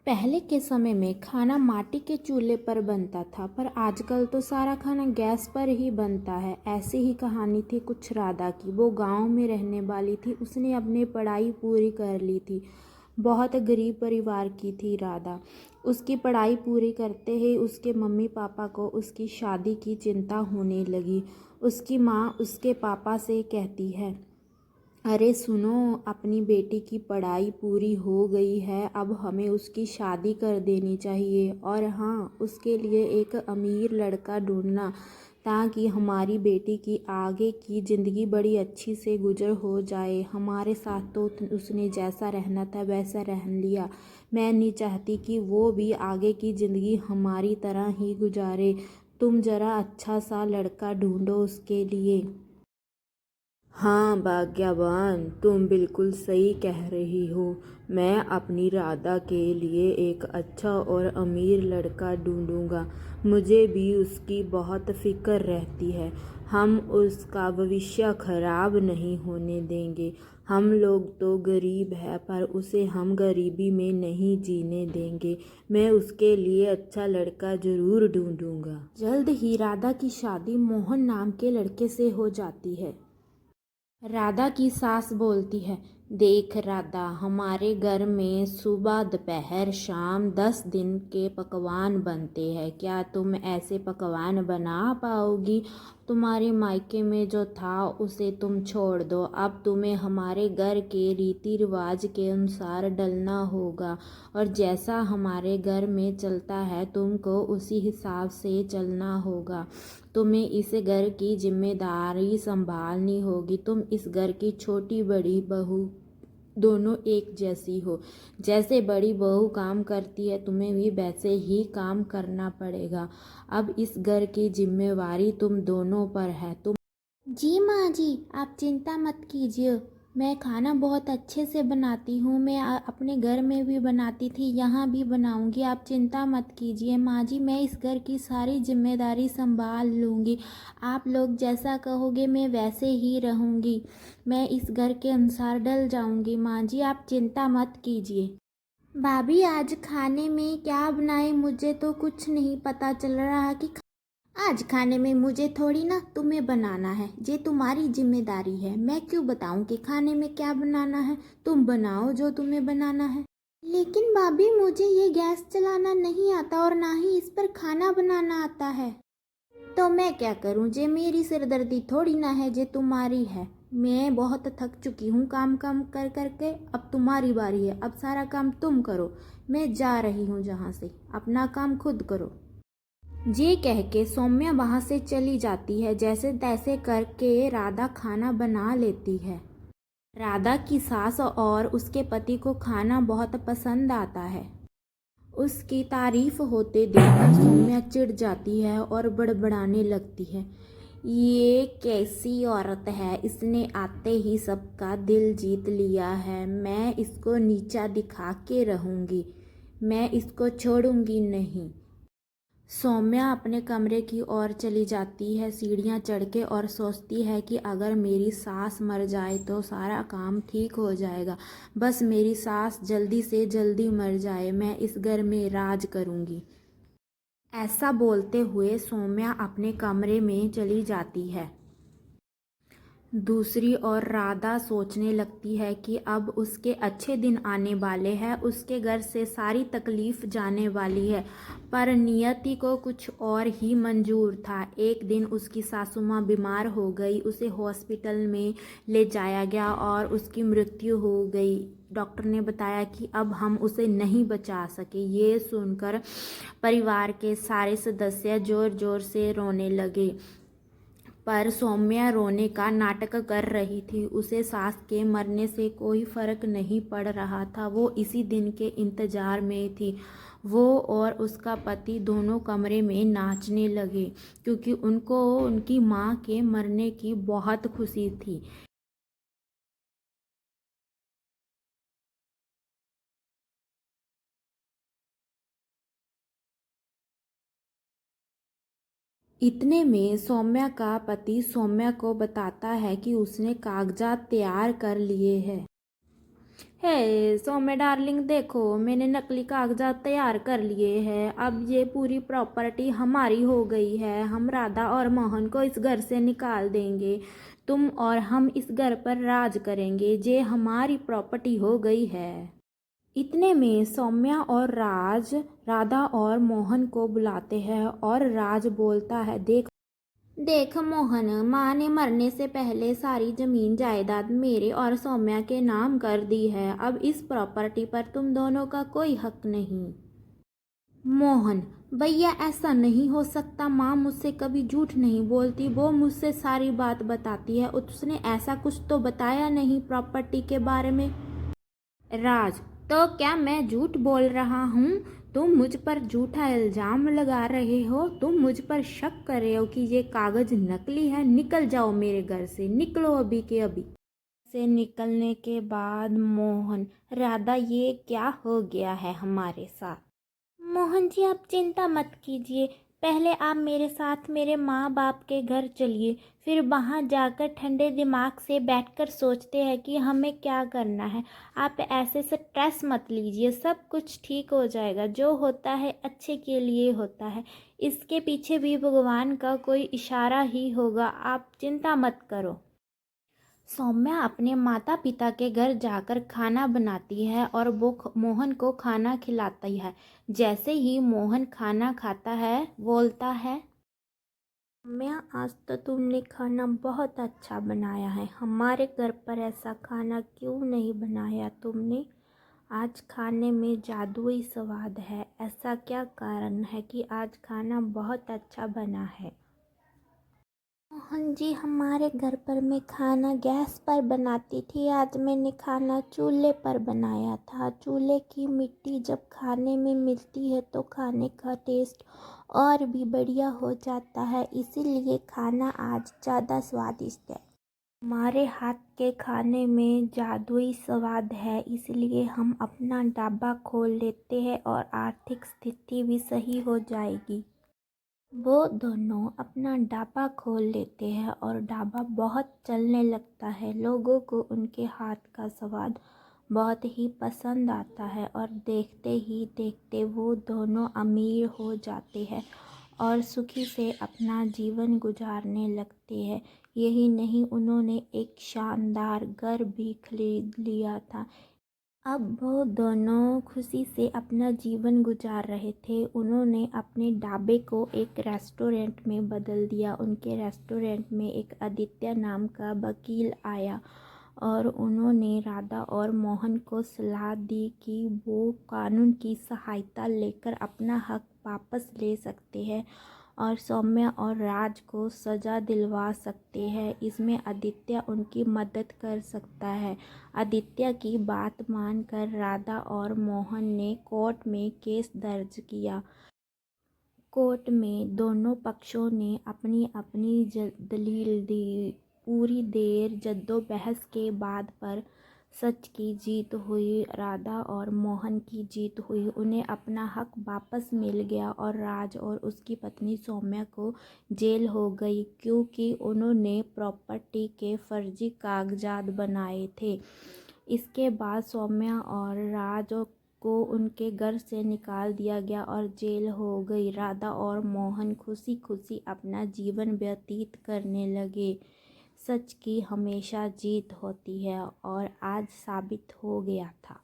पहले के समय में खाना माटी के चूल्हे पर बनता था, पर आजकल तो सारा खाना गैस पर ही बनता है। ऐसी ही कहानी थी कुछ राधा की। वो गांव में रहने वाली थी। उसने अपनी पढ़ाई पूरी कर ली थी। बहुत गरीब परिवार की थी राधा। उसकी पढ़ाई पूरी करते ही उसके मम्मी पापा को उसकी शादी की चिंता होने लगी। उसकी माँ उसके पापा से कहती है, अरे सुनो, अपनी बेटी की पढ़ाई पूरी हो गई है, अब हमें उसकी शादी कर देनी चाहिए। और हाँ, उसके लिए एक अमीर लड़का ढूंढना, ताकि हमारी बेटी की आगे की ज़िंदगी बड़ी अच्छी से गुजर हो जाए। हमारे साथ तो उसने जैसा रहना था वैसा रह लिया। मैं नहीं चाहती कि वो भी आगे की ज़िंदगी हमारी तरह ही गुजारे। तुम ज़रा अच्छा सा लड़का ढूंढो उसके लिए। हाँ भाग्यवान, तुम बिल्कुल सही कह रही हो। मैं अपनी राधा के लिए एक अच्छा और अमीर लड़का ढूंढूंगा। मुझे भी उसकी बहुत फिक्र रहती है। हम उसका भविष्य खराब नहीं होने देंगे। हम लोग तो गरीब हैं, पर उसे हम गरीबी में नहीं जीने देंगे। मैं उसके लिए अच्छा लड़का ज़रूर ढूंढूंगा। जल्द ही राधा की शादी मोहन नाम के लड़के से हो जाती है। राधा की सास बोलती है, देख राधा, हमारे घर में सुबह दोपहर शाम 10 दिन के पकवान बनते हैं। क्या तुम ऐसे पकवान बना पाओगी? तुम्हारे मायके में जो था उसे तुम छोड़ दो। अब तुम्हें हमारे घर के रीति रिवाज के अनुसार ढलना होगा, और जैसा हमारे घर में चलता है तुमको उसी हिसाब से चलना होगा। तुम्हें इस घर की जिम्मेदारी संभालनी होगी। तुम इस घर की छोटी बड़ी बहू दोनों एक जैसी हो। जैसे बड़ी बहू काम करती है, तुम्हें भी वैसे ही काम करना पड़ेगा। अब इस घर की जिम्मेवारी तुम दोनों पर है। तुम जी माँ जी, आप चिंता मत कीजिए। मैं खाना बहुत अच्छे से बनाती हूँ। मैं अपने घर में भी बनाती थी, यहाँ भी बनाऊँगी। आप चिंता मत कीजिए माँ जी, मैं इस घर की सारी जिम्मेदारी संभाल लूँगी। आप लोग जैसा कहोगे मैं वैसे ही रहूँगी। मैं इस घर के अनुसार ढल जाऊँगी माँ जी, आप चिंता मत कीजिए। भाभी, आज खाने में क्या बनाए? मुझे तो कुछ नहीं पता चल रहा कि आज खाने में मुझे थोड़ी ना तुम्हें बनाना है। ये तुम्हारी जिम्मेदारी है। मैं क्यों बताऊं कि खाने में क्या बनाना है? तुम बनाओ जो तुम्हें बनाना है। लेकिन भाभी, मुझे ये गैस चलाना नहीं आता और ना ही इस पर खाना बनाना आता है। तो मैं क्या करूं? जे मेरी सिरदर्दी थोड़ी ना है, जे तुम्हारी है। मैं बहुत थक चुकी हूँ काम काम कर करके। अब तुम्हारी बारी है, अब सारा काम तुम करो। मैं जा रही हूँ जहाँ से। अपना काम खुद करो। ये कह के सौम्या वहाँ से चली जाती है। जैसे तैसे करके राधा खाना बना लेती है। राधा की सास और उसके पति को खाना बहुत पसंद आता है। उसकी तारीफ होते देखकर सौम्या चिढ़ जाती है और बड़बड़ाने लगती है, ये कैसी औरत है? इसने आते ही सबका दिल जीत लिया है। मैं इसको नीचा दिखा के रहूँगी। मैं इसको छोड़ूंगी नहीं। सौम्या अपने कमरे की ओर चली जाती है सीढ़ियाँ चढ़ के, और सोचती है कि अगर मेरी सास मर जाए तो सारा काम ठीक हो जाएगा। बस मेरी सास जल्दी से जल्दी मर जाए, मैं इस घर में राज करूँगी। ऐसा बोलते हुए सौम्या अपने कमरे में चली जाती है। दूसरी ओर राधा सोचने लगती है कि अब उसके अच्छे दिन आने वाले हैं। उसके घर से सारी तकलीफ जाने वाली है। पर नियति को कुछ और ही मंजूर था। एक दिन उसकी सासू माँ बीमार हो गई। उसे हॉस्पिटल में ले जाया गया और उसकी मृत्यु हो गई। डॉक्टर ने बताया कि अब हम उसे नहीं बचा सके। ये सुनकर परिवार के सारे सदस्य जोर जोर से रोने लगे। पर सौम्या रोने का नाटक कर रही थी। उसे सास के मरने से कोई फर्क नहीं पड़ रहा था। वो इसी दिन के इंतजार में थी। वो और उसका पति दोनों कमरे में नाचने लगे, क्योंकि उनको उनकी माँ के मरने की बहुत खुशी थी। इतने में सौम्या का पति सौम्या को बताता है कि उसने कागजात तैयार कर लिए हैं। हे सौम्या डार्लिंग, देखो मैंने नकली कागजात तैयार कर लिए हैं। अब ये पूरी प्रॉपर्टी हमारी हो गई है। हम राधा और मोहन को इस घर से निकाल देंगे। तुम और हम इस घर पर राज करेंगे। ये हमारी प्रॉपर्टी हो गई है। इतने में सौम्या और राज राधा और मोहन को बुलाते हैं और राज बोलता है, देख देख मोहन, माँ ने मरने से पहले सारी जमीन जायदाद मेरे और सौम्या के नाम कर दी है। अब इस प्रॉपर्टी पर तुम दोनों का कोई हक नहीं। मोहन, भैया ऐसा नहीं हो सकता। माँ मुझसे कभी झूठ नहीं बोलती, वो मुझसे सारी बात बताती है। उसने ऐसा कुछ तो बताया नहीं प्रॉपर्टी के बारे में। राज, तो क्या मैं झूठ बोल रहा हूँ? तुम मुझ पर झूठा इल्जाम लगा रहे हो। तुम मुझ पर शक कर रहे हो कि ये कागज नकली है। निकल जाओ मेरे घर से, निकलो अभी के अभी। से निकलने के बाद मोहन, राधा ये क्या हो गया है हमारे साथ? मोहन जी, आप चिंता मत कीजिए। पहले आप मेरे साथ मेरे माँ बाप के घर चलिए, फिर वहाँ जाकर ठंडे दिमाग से बैठकर सोचते हैं कि हमें क्या करना है। आप ऐसे स्ट्रेस मत लीजिए, सब कुछ ठीक हो जाएगा। जो होता है अच्छे के लिए होता है। इसके पीछे भी भगवान का कोई इशारा ही होगा। आप चिंता मत करो। सौम्या अपने माता पिता के घर जाकर खाना बनाती है और वो मोहन को खाना खिलाती है। जैसे ही मोहन खाना खाता है, बोलता है, सौम्या, आज तो तुमने खाना बहुत अच्छा बनाया है। हमारे घर पर ऐसा खाना क्यों नहीं बनाया तुमने? आज खाने में जादुई स्वाद है। ऐसा क्या कारण है कि आज खाना बहुत अच्छा बना है? मोहन जी, हमारे घर पर मैं खाना गैस पर बनाती थी। आज मैंने खाना चूल्हे पर बनाया था। चूल्हे की मिट्टी जब खाने में मिलती है तो खाने का टेस्ट और भी बढ़िया हो जाता है। इसीलिए खाना आज ज़्यादा स्वादिष्ट है। हमारे हाथ के खाने में जादुई स्वाद है, इसलिए हम अपना ढाबा खोल लेते हैं और आर्थिक स्थिति भी सही हो जाएगी। वो दोनों अपना ढाबा खोल लेते हैं और ढाबा बहुत चलने लगता है। लोगों को उनके हाथ का स्वाद बहुत ही पसंद आता है और देखते ही देखते वो दोनों अमीर हो जाते हैं और सुखी से अपना जीवन गुजारने लगते हैं। यही नहीं, उन्होंने एक शानदार घर भी खरीद लिया था। अब वो दोनों खुशी से अपना जीवन गुजार रहे थे। उन्होंने अपने ढाबे को एक रेस्टोरेंट में बदल दिया। उनके रेस्टोरेंट में एक आदित्य नाम का वकील आया और उन्होंने राधा और मोहन को सलाह दी कि वो कानून की सहायता लेकर अपना हक वापस ले सकते हैं और सौम्या और राज को सज़ा दिलवा सकते हैं। इसमें आदित्य उनकी मदद कर सकता है। आदित्य की बात मानकर राधा और मोहन ने कोर्ट में केस दर्ज किया। कोर्ट में दोनों पक्षों ने अपनी अपनी दलील दी। पूरी देर जद्दोबहस के बाद पर सच की जीत हुई। राधा और मोहन की जीत हुई। उन्हें अपना हक वापस मिल गया और राज और उसकी पत्नी सौम्या को जेल हो गई, क्योंकि उन्होंने प्रॉपर्टी के फर्जी कागजात बनाए थे। इसके बाद सौम्या और राज को उनके घर से निकाल दिया गया और जेल हो गई। राधा और मोहन खुशी खुशी अपना जीवन व्यतीत करने लगे। सच की हमेशा जीत होती है और आज साबित हो गया था।